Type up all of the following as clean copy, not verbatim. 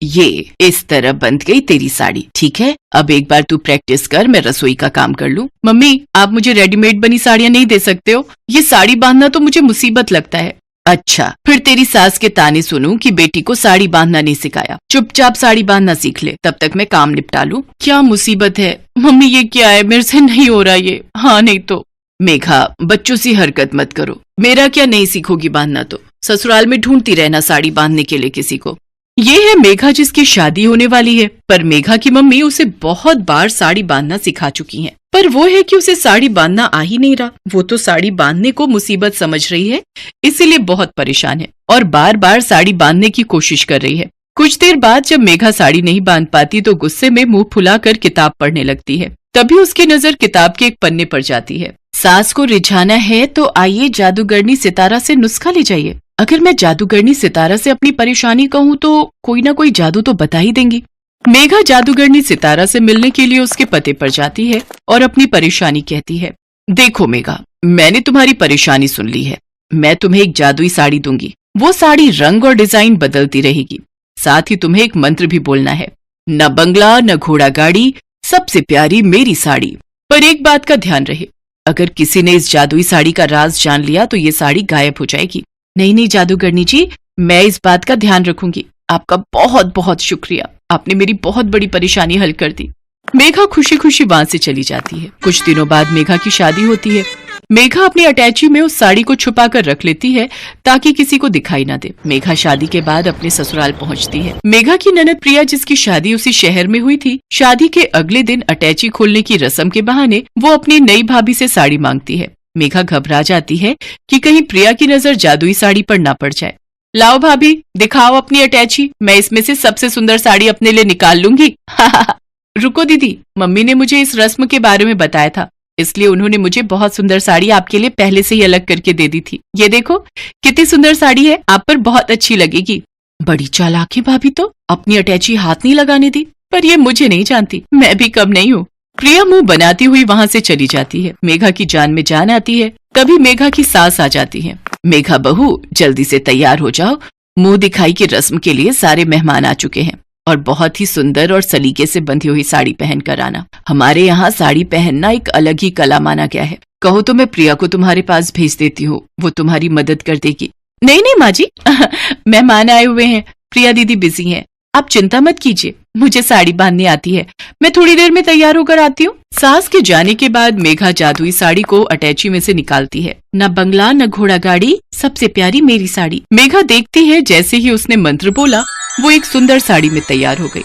ये इस तरह बंध गई तेरी साड़ी। ठीक है, अब एक बार तू प्रैक्टिस कर, मैं रसोई का काम कर लूं। मम्मी, आप मुझे रेडीमेड बनी साड़ियाँ नहीं दे सकते हो? ये साड़ी बांधना तो मुझे मुसीबत लगता है। अच्छा, फिर तेरी सास के ताने सुनूं कि बेटी को साड़ी बांधना नहीं सिखाया। चुपचाप साड़ी बांधना सीख ले, तब तक मैं काम निपटा लूं। क्या मुसीबत है मम्मी, ये क्या है? मेरे से नहीं हो रहा ये। हाँ नहीं तो। मेघा, बच्चों सी हरकत मत करो। मेरा क्या नहीं सीखोगी बांधना तो? ससुराल में ढूंढती रहना साड़ी बांधने के लिए किसी को। ये है मेघा जिसकी शादी होने वाली है, पर मेघा की मम्मी उसे बहुत बार साड़ी बांधना सिखा चुकी हैं। पर वो है कि उसे साड़ी बांधना आ ही नहीं रहा। वो तो साड़ी बांधने को मुसीबत समझ रही है, इसीलिए बहुत परेशान है और बार बार साड़ी बांधने की कोशिश कर रही है। कुछ देर बाद जब मेघा साड़ी नहीं बांध पाती तो गुस्से में मुंह फुलाकर किताब पढ़ने लगती है। तभी उसकी नजर किताब के एक पन्ने पर जाती है। सास को रिझाना है तो आइए जादूगरनी सितारा से नुस्खा ले जाइए। अगर मैं जादूगरनी सितारा से अपनी परेशानी कहूँ तो कोई ना कोई जादू तो बता ही देंगी। मेघा जादूगरनी सितारा से मिलने के लिए उसके पते पर जाती है और अपनी परेशानी कहती है। देखो मेघा, मैंने तुम्हारी परेशानी सुन ली है। मैं तुम्हें एक जादुई साड़ी दूंगी। वो साड़ी रंग और डिजाइन बदलती रहेगी। साथ ही तुम्हें एक मंत्र भी बोलना है, न बंगला न घोड़ा गाड़ी, सबसे प्यारी मेरी साड़ी। पर एक बात का ध्यान रहे, अगर किसी ने इस जादुई साड़ी का राज जान लिया तो ये साड़ी गायब हो जाएगी। नहीं जादूगरनी जी, मैं इस बात का ध्यान रखूंगी। आपका बहुत बहुत शुक्रिया, आपने मेरी बहुत बड़ी परेशानी हल कर दी। मेघा खुशी खुशी वहां से चली जाती है। कुछ दिनों बाद मेघा की शादी होती है। मेघा अपनी अटैची में उस साड़ी को छुपा कर रख लेती है ताकि किसी को दिखाई ना दे। मेघा शादी के बाद अपने ससुराल पहुंचती है। मेघा की ननद प्रिया, जिसकी शादी उसी शहर में हुई थी, शादी के अगले दिन अटैची खोलने की रस्म के बहाने वो अपनी नई भाभी से साड़ी मांगती है। मेघा घबरा जाती है कि कहीं प्रिया की नजर जादुई साड़ी पर ना पड़ जाए। लाओ भाभी, दिखाओ अपनी अटैची, मैं इसमें से सबसे सुंदर साड़ी अपने लिए निकाल लूंगी। रुको दीदी, मम्मी ने मुझे इस रस्म के बारे में बताया था, इसलिए उन्होंने मुझे बहुत सुंदर साड़ी आपके लिए पहले से ही अलग करके दे दी थी। ये देखो कितनी सुंदर साड़ी है, आप पर बहुत अच्छी लगेगी। बड़ी चालाक है भाभी, तो अपनी अटैची हाथ नहीं लगाने दी। पर ये मुझे नहीं जानती, मैं भी कम नहीं हूँ। प्रिया मुंह बनाती हुई वहां से चली जाती है। मेघा की जान में जान आती है। तभी मेघा की सास आ जाती है। मेघा बहू, जल्दी से तैयार हो जाओ, मुंह दिखाई की रस्म के लिए सारे मेहमान आ चुके हैं और बहुत ही सुंदर और सलीके से बंधी हुई साड़ी पहन कर आना। हमारे यहाँ साड़ी पहनना एक अलग ही कला माना गया है। कहो तो मैं प्रिया को तुम्हारे पास भेज देती हूँ, वो तुम्हारी मदद कर देगी। नहीं माँ जी, मेहमान आए हुए हैं, प्रिया दीदी बिजी हैं, आप चिंता मत कीजिए, मुझे साड़ी बांधने आती है, मैं थोड़ी देर में तैयार होकर आती हूँ। सास के जाने के बाद मेघा जादुई साड़ी को अटैची में से निकालती है। न बंगला न घोड़ा गाड़ी, सबसे प्यारी मेरी साड़ी। मेघा देखती है जैसे ही उसने मंत्र बोला वो एक सुंदर साड़ी में तैयार हो गई।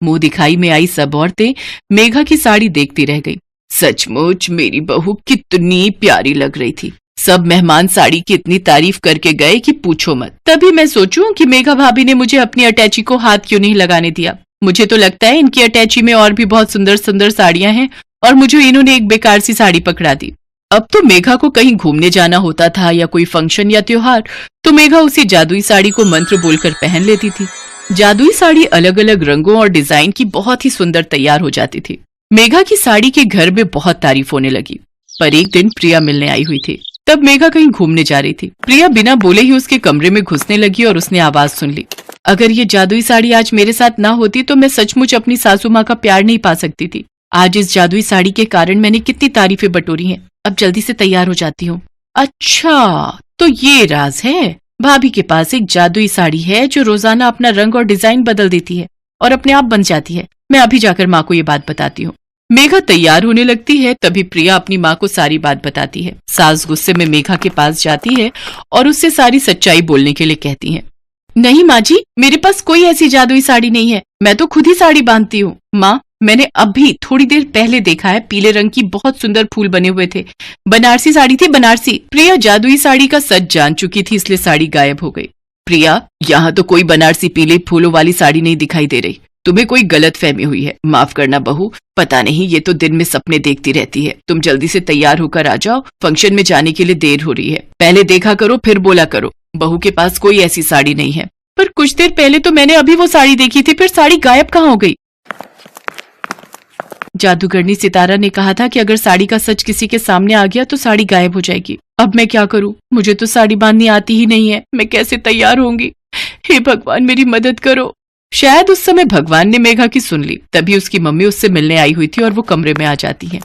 मुंह दिखाई में आई सब औरतें मेघा की साड़ी देखती रह गई। सचमुच मेरी बहू कितनी प्यारी लग रही थी। सब मेहमान साड़ी की इतनी तारीफ करके गए कि पूछो मत। तभी मैं सोचूं कि मेघा भाभी ने मुझे अपनी अटैची को हाथ क्यों नहीं लगाने दिया। मुझे तो लगता है इनकी अटैची में और भी बहुत सुंदर सुंदर साड़ियां हैं और मुझे इन्होंने एक बेकार सी साड़ी पकड़ा दी। अब तो मेघा को कहीं घूमने जाना होता था या कोई फंक्शन या त्योहार, तो मेघा उसी जादुई साड़ी को मंत्र बोलकर पहन लेती थी। जादुई साड़ी अलग अलग रंगों और डिजाइन की बहुत ही सुंदर तैयार हो जाती थी। मेघा की साड़ी के घर में बहुत तारीफ होने लगी। पर एक दिन प्रिया मिलने आई हुई थी। तब मेघा कहीं घूमने जा रही थी। प्रिया बिना बोले ही उसके कमरे में घुसने लगी और उसने आवाज सुन ली। अगर ये जादुई साड़ी आज मेरे साथ ना होती तो मैं सचमुच अपनी सासू माँ का प्यार नहीं पा सकती थी। आज इस जादुई साड़ी के कारण मैंने कितनी तारीफें बटोरी हैं। अब जल्दी से तैयार हो जाती हूँ। अच्छा, तो ये राज है। भाभी के पास एक जादुई साड़ी है जो रोजाना अपना रंग और डिजाइन बदल देती है और अपने आप बन जाती है। मैं अभी जाकर माँ को ये बात बताती हूँ। मेघा तैयार होने लगती है। तभी प्रिया अपनी माँ को सारी बात बताती है। सास गुस्से में मेघा के पास जाती है और उससे सारी सच्चाई बोलने के लिए कहती है। नहीं माँ जी, मेरे पास कोई ऐसी जादुई साड़ी नहीं है, मैं तो खुद ही साड़ी बांधती हूँ। माँ, मैंने अभी थोड़ी देर पहले देखा है, पीले रंग की बहुत सुंदर फूल बने हुए थे। बनारसी साड़ी थी, बनारसी। प्रिया जादुई साड़ी का सच जान चुकी थी, इसलिए साड़ी गायब हो गई। प्रिया, यहाँ तो कोई बनारसी पीले फूलों वाली साड़ी नहीं दिखाई दे रही। तुम्हें कोई गलत फहमी हुई है। माफ करना बहू, पता नहीं ये तो दिन में सपने देखती रहती है। तुम जल्दी से तैयार होकर आ जाओ, फंक्शन में जाने के लिए देर हो रही है। पहले देखा करो फिर बोला करो। बहू के पास कोई ऐसी साड़ी नहीं है। पर कुछ देर पहले तो मैंने अभी वो साड़ी देखी थी, फिर साड़ी गायब कहाँ हो गई? जादूगरनी सितारा ने कहा था कि अगर साड़ी का सच किसी के सामने आ गया तो साड़ी गायब हो जाएगी। अब मैं क्या करूं? मुझे तो साड़ी बांधनी आती ही नहीं है। मैं कैसे तैयार होंगी? हे भगवान, मेरी मदद करो। शायद उस समय भगवान ने मेघा की सुन ली, तभी उसकी मम्मी उससे मिलने आई हुई थी और वो कमरे में आ जाती है।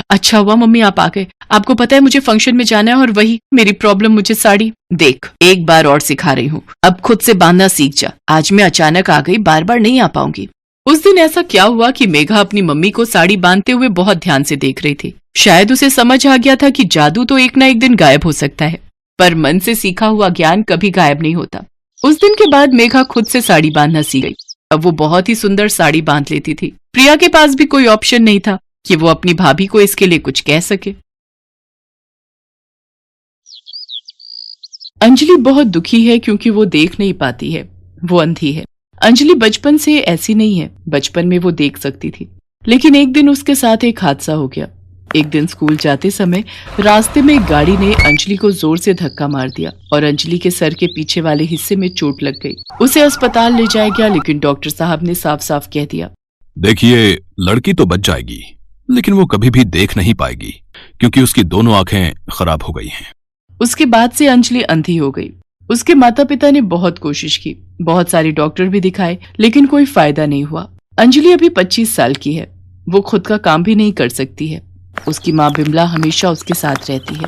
अच्छा हुआ मम्मी आप आ गए, आपको पता है मुझे फंक्शन में जाना है और वही मेरी प्रॉब्लम, मुझे साड़ी। देख एक बार और सिखा रही हूँ, अब खुद से बांधना सीख जा। आज मैं अचानक आ गई, बार बार नहीं आ पाऊंगी। उस दिन ऐसा क्या हुआ कि मेघा अपनी मम्मी को साड़ी बांधते हुए बहुत ध्यान से देख रही थी। शायद उसे समझ आ गया था कि जादू तो एक ना एक दिन गायब हो सकता है, पर मन से सीखा हुआ ज्ञान कभी गायब नहीं होता। उस दिन के बाद मेघा खुद से साड़ी बांधना सीख गई। अब वो बहुत ही सुंदर साड़ी बांध लेती थी। प्रिया के पास भी कोई ऑप्शन नहीं था कि वो अपनी भाभी को इसके लिए कुछ कह सके। अंजलि बहुत दुखी है क्योंकि वो देख नहीं पाती है, वो अंधी है। अंजलि बचपन से ऐसी नहीं है, बचपन में वो देख सकती थी, लेकिन एक दिन उसके साथ एक हादसा हो गया। एक दिन स्कूल जाते समय रास्ते में एक गाड़ी ने अंजलि को जोर से धक्का मार दिया और अंजलि के सर के पीछे वाले हिस्से में चोट लग गई। उसे अस्पताल ले जाया गया, लेकिन डॉक्टर साहब ने साफ साफ कह दिया, देखिए लड़की तो बच जाएगी, लेकिन वो कभी भी देख नहीं पाएगी क्योंकि उसकी दोनों आंखें खराब हो गई हैं। उसके बाद से अंजलि अंधी हो गई। उसके माता पिता ने बहुत कोशिश की, बहुत सारे डॉक्टर भी दिखाए, लेकिन कोई फायदा नहीं हुआ। अंजलि अभी 25 साल की है, वो खुद का काम भी नहीं कर सकती है। उसकी माँ बिमला हमेशा उसके साथ रहती है।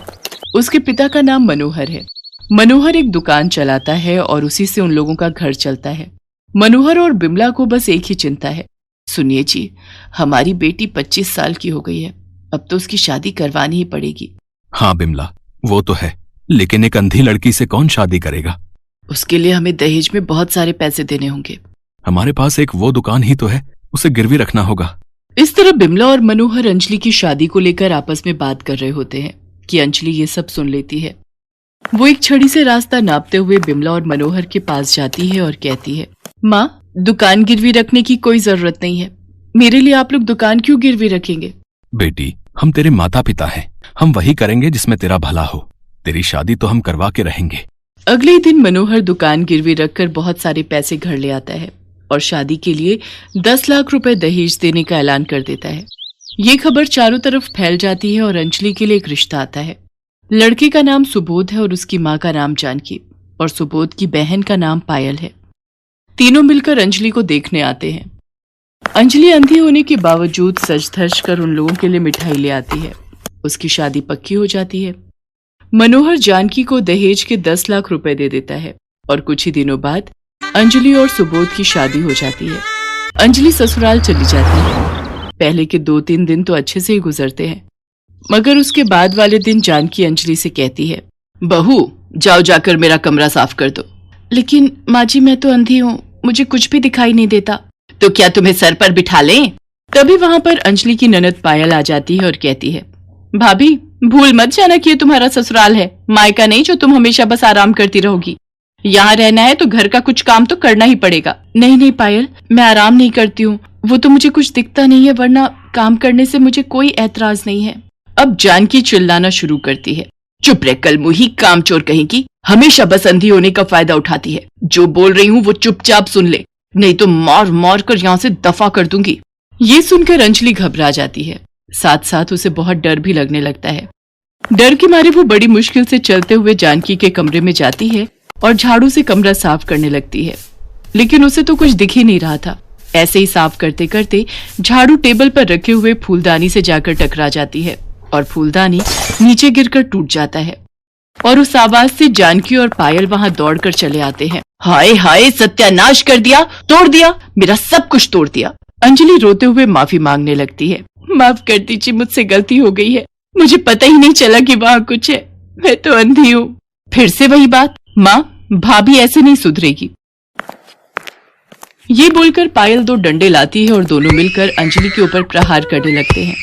उसके पिता का नाम मनोहर है। मनोहर एक दुकान चलाता है और उसी से उन लोगों का घर चलता है। मनोहर और बिमला को बस एक ही चिंता है, सुनिए जी, हमारी बेटी 25 साल की हो गई है, अब तो उसकी शादी करवानी ही पड़ेगी। हाँ बिमला, वो तो है, लेकिन एक अंधी लड़की से कौन शादी करेगा? उसके लिए हमें दहेज में बहुत सारे पैसे देने होंगे। हमारे पास एक वो दुकान ही तो है, उसे गिरवी रखना होगा। इस तरह बिमला और मनोहर अंजलि की शादी को लेकर आपस में बात कर रहे होते हैं कि अंजलि ये सब सुन लेती है। वो एक छड़ी से रास्ता नापते हुए बिमला और मनोहर के पास जाती है और कहती है, माँ, दुकान गिरवी रखने की कोई जरूरत नहीं है, मेरे लिए आप लोग दुकान क्यों गिरवी रखेंगे? बेटी, हम तेरे माता पिता हैं, हम वही करेंगे जिसमें तेरा भला हो। तेरी शादी तो हम करवा के रहेंगे। अगले ही दिन मनोहर दुकान गिरवी रखकर बहुत सारे पैसे घर ले आता है और शादी के लिए 10 लाख रुपए दहेज देने का ऐलान कर देता है। ये खबर चारों तरफ फैल जाती है और अंजलि के लिए एक रिश्ता आता है। लड़के का नाम सुबोध है और उसकी माँ का नाम जानकी, और सुबोध की बहन का नाम पायल है। तीनों मिलकर अंजलि को देखने आते हैं। अंजलि अंधी होने के बावजूद सज धज कर उन लोगों के लिए मिठाई ले आती है। उसकी शादी पक्की हो जाती है। मनोहर जानकी को दहेज के 10 लाख रुपए दे देता है और कुछ ही दिनों बाद अंजलि और सुबोध की शादी हो जाती है। अंजलि ससुराल चली जाती है। पहले के 2-3 दिन तो अच्छे से ही गुजरते हैं, मगर उसके बाद वाले दिन जानकी अंजलि से कहती है, बहू जाओ जाकर मेरा कमरा साफ कर दो। लेकिन माँ जी, मैं तो अंधी हूँ, मुझे कुछ भी दिखाई नहीं देता। तो क्या तुम्हें सर पर बिठा लें? तभी वहां पर अंजलि की ननद पायल आ जाती है और कहती है, भाभी भूल मत जाना कि ये तुम्हारा ससुराल है, मायका नहीं जो तुम हमेशा बस आराम करती रहोगी। यहाँ रहना है तो घर का कुछ काम तो करना ही पड़ेगा। नहीं नहीं पायल, मैं आराम नहीं करती हूँ, वो तो मुझे कुछ दिखता नहीं है, वरना काम करने से मुझे कोई ऐतराज नहीं है। अब जानकी चिल्लाना शुरू करती है, चुप रह कलमुही कामचोर कहेगी, हमेशा बस अंधी होने का फायदा उठाती है। जो बोल रही हूँ वो चुपचाप सुन ले, नहीं तो मार मार कर यहाँ से दफा कर दूंगी। ये सुनकर अंजलि घबरा जाती है, साथ साथ उसे बहुत डर भी लगने लगता है। डर के मारे वो बड़ी मुश्किल से चलते हुए जानकी के कमरे में जाती है और झाड़ू से कमरा साफ करने लगती है, लेकिन उसे तो कुछ दिख ही नहीं रहा था। ऐसे ही साफ करते करते झाड़ू टेबल पर रखे हुए फूलदानी से जाकर टकरा जाती है और फूलदानी नीचे गिरकर टूट जाता है और उस आवाज से जानकी और पायल वहां दौड़कर चले आते हैं। हाय हाय, सत्यानाश कर दिया, तोड़ दिया, मेरा सब कुछ तोड़ दिया। अंजलि रोते हुए माफी मांगने लगती है, माफ कर दीजिए, मुझसे गलती हो गई है, मुझे पता ही नहीं चला कि वहां कुछ है, मैं तो अंधी हूँ। फिर से वही बात, माँ भाभी ऐसे नहीं सुधरेगी। ये बोलकर पायल 2 डंडे लाती है और दोनों मिलकर अंजलि के ऊपर प्रहार करने लगते हैं।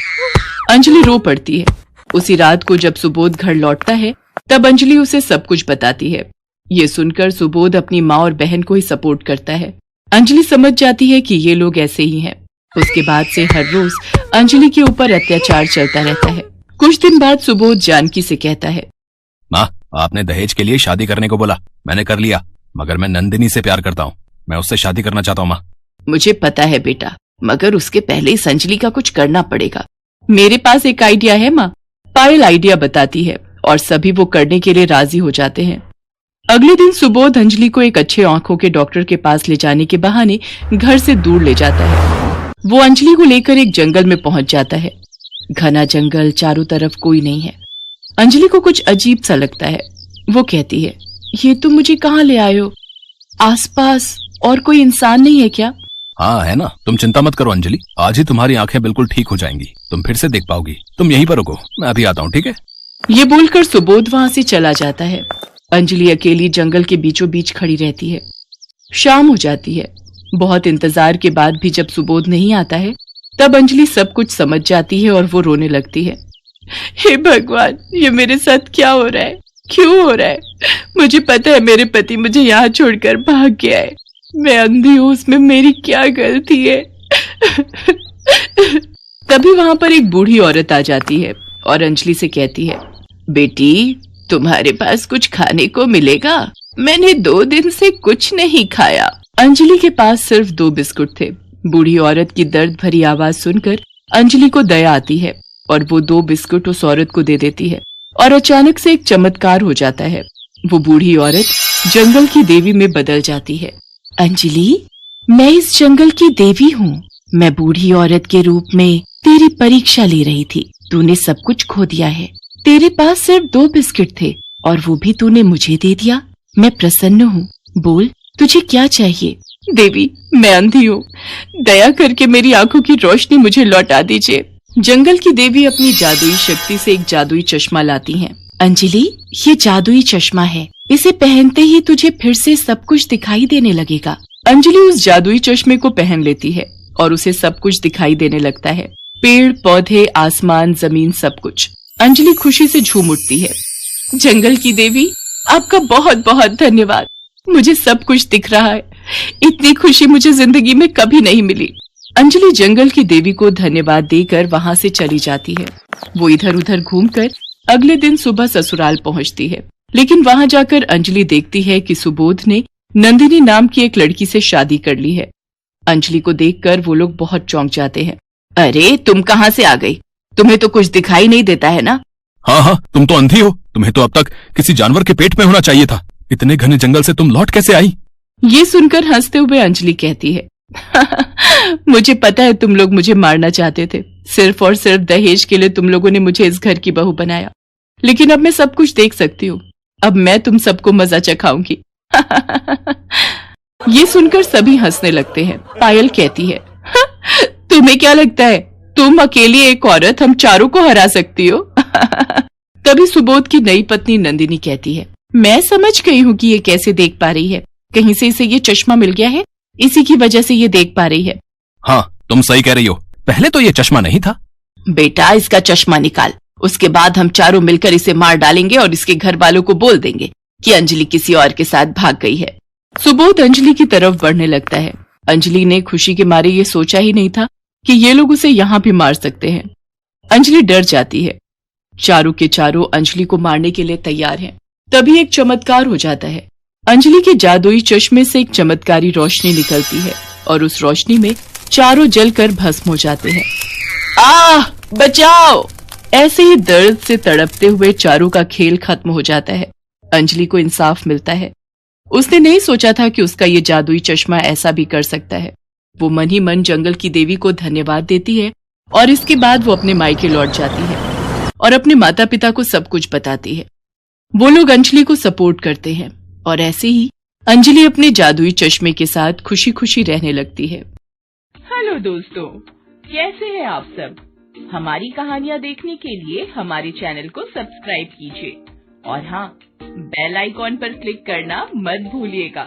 अंजलि रो पड़ती है। उसी रात को जब सुबोध घर लौटता है तब अंजलि उसे सब कुछ बताती है। ये सुनकर सुबोध अपनी माँ और बहन को ही सपोर्ट करता है। अंजलि समझ जाती है कि ये लोग ऐसे ही हैं। उसके बाद से हर रोज अंजलि के ऊपर अत्याचार चलता रहता है। कुछ दिन बाद सुबोध जानकी से कहता है, माँ, आपने दहेज के लिए शादी करने को बोला, मैंने कर लिया, मगर मैं नंदिनी से प्यार करता हूँ, मैं उससे शादी करना चाहता हूँ। माँ मुझे पता है बेटा, मगर उसके पहले इस अंजलि का कुछ करना पड़ेगा। मेरे पास एक आइडिया है माँ। पायल आइडिया बताती है और सभी वो करने के लिए राजी हो जाते हैं। अगले दिन सुबोध अंजलि को एक अच्छे आंखों के डॉक्टर के पास ले जाने के बहाने घर से दूर ले जाता है। वो अंजलि को लेकर एक जंगल में पहुंच जाता है। घना जंगल, चारों तरफ कोई नहीं है। अंजलि को कुछ अजीब सा लगता है। वो कहती है, ये तुम मुझे कहाँ ले आए हो? आसपास और कोई इंसान नहीं है क्या? हाँ है ना, तुम चिंता मत करो अंजलि, आज ही तुम्हारी आंखें बिल्कुल ठीक हो जाएंगी, तुम फिर से देख पाओगी। तुम यहीं पर रुको, मैं अभी आता हूँ, ठीक है? ये बोलकर सुबोध वहां से चला जाता है। अंजलि अकेली जंगल के बीचों बीच खड़ी रहती है। शाम हो जाती है। बहुत इंतजार के बाद भी जब सुबोध नहीं आता है, तब अंजलि सब कुछ समझ जाती है और वो रोने लगती है। हे भगवान, ये मेरे साथ क्या हो रहा है? क्यों हो रहा है? मुझे पता है मेरे पति मुझे यहाँ छोड़कर भाग गया है। मैं अंधी हूँ, उसमें मेरी क्या गलती है? तभी वहां पर एक बूढ़ी औरत आ जाती है और अंजलि से कहती है, बेटी, तुम्हारे पास कुछ खाने को मिलेगा? मैंने 2 दिन से कुछ नहीं खाया। अंजलि के पास सिर्फ 2 बिस्कुट थे। बूढ़ी औरत की दर्द भरी आवाज सुनकर अंजलि को दया आती है और वो 2 बिस्कुट उस औरत को दे देती है और अचानक से एक चमत्कार हो जाता है। वो बूढ़ी औरत जंगल की देवी में बदल जाती है। अंजलि, मैं इस जंगल की देवी हूँ। मैं बूढ़ी औरत के रूप में तेरी परीक्षा ले रही थी। तूने सब कुछ खो दिया है। तेरे पास सिर्फ 2 बिस्किट थे और वो भी तूने मुझे दे दिया। मैं प्रसन्न हूँ। बोल, तुझे क्या चाहिए? देवी, मैं अंधी हूँ। दया करके मेरी आंखों की रोशनी मुझे लौटा दीजिए। जंगल की देवी अपनी जादुई शक्ति से एक जादुई चश्मा लाती हैं। अंजलि, ये जादुई चश्मा है। इसे पहनते ही तुझे फिर से सब कुछ दिखाई देने लगेगा। अंजलि उस जादुई चश्मे को पहन लेती है और उसे सब कुछ दिखाई देने लगता है। पेड़, पौधे, आसमान, जमीन, सब कुछ। अंजलि खुशी से झूम उठती है। जंगल की देवी, आपका बहुत बहुत धन्यवाद। मुझे सब कुछ दिख रहा है। इतनी खुशी मुझे जिंदगी में कभी नहीं मिली। अंजलि जंगल की देवी को धन्यवाद देकर वहां से चली जाती है। वो इधर उधर घूमकर अगले दिन सुबह ससुराल पहुंचती है, लेकिन वहां जाकर अंजलि देखती है कि सुबोध ने नंदिनी नाम की एक लड़की से शादी कर ली है। अंजलि को देखकर वो लोग बहुत चौंक जाते हैं। अरे, तुम कहाँ से आ गई? तुम्हें तो कुछ दिखाई नहीं देता है ना? हाँ, तुम तो अंधी हो। तुम्हें तो अब तक किसी जानवर के पेट में होना चाहिए था। इतने घने जंगल से तुम लौट कैसे आई? ये सुनकर हंसते हुए अंजलि कहती है, मुझे पता है तुम लोग मुझे मारना चाहते थे। सिर्फ और सिर्फ दहेज के लिए तुम लोगों ने मुझे इस घर की बहू बनाया, लेकिन अब मैं सब कुछ देख सकती हूँ। अब मैं तुम सबको मजा चखाऊंगी। ये सुनकर सभी हंसने लगते हैं। पायल कहती है, तुम्हें क्या लगता है तुम अकेली एक औरत हम चारों को हरा सकती हो? तभी सुबोध की नई पत्नी नंदिनी कहती है, मैं समझ गई हूँ कि ये कैसे देख पा रही है। कहीं से इसे ये चश्मा मिल गया है, इसी की वजह से ये देख पा रही है। हाँ, तुम सही कह रही हो। पहले तो ये चश्मा नहीं था। बेटा, इसका चश्मा निकाल। उसके बाद हम चारों मिलकर इसे मार डालेंगे और इसके घर वालों को बोल देंगे कि अंजलि किसी और के साथ भाग गई है। सुबोध अंजलि की तरफ बढ़ने लगता है। अंजलि ने खुशी के मारे ये सोचा ही नहीं था कि ये लोग उसे यहाँ भी मार सकते हैं। अंजलि डर जाती है। चारों के चारों अंजलि को मारने के लिए तैयार हैं। तभी एक चमत्कार हो जाता है। अंजलि के जादुई चश्मे से एक चमत्कारी रोशनी निकलती है और उस रोशनी में चारों जलकर भस्म हो जाते हैं। आह, बचाओ! ऐसे ही दर्द से तड़पते हुए चारों का खेल खत्म हो जाता है। अंजलि को इंसाफ मिलता है। उसने नहीं सोचा था कि उसका ये जादुई चश्मा ऐसा भी कर सकता है। वो मन ही मन जंगल की देवी को धन्यवाद देती है और इसके बाद वो अपने मायके लौट जाती है और अपने माता पिता को सब कुछ बताती है। वो लोग अंजलि को सपोर्ट करते हैं और ऐसे ही अंजलि अपने जादुई चश्मे के साथ खुशी खुशी रहने लगती है। हेलो दोस्तों, कैसे हैं आप सब? हमारी कहानियाँ देखने के लिए हमारे चैनल को सब्सक्राइब कीजिए और हाँ, बेल आइकॉन पर क्लिक करना मत भूलिएगा।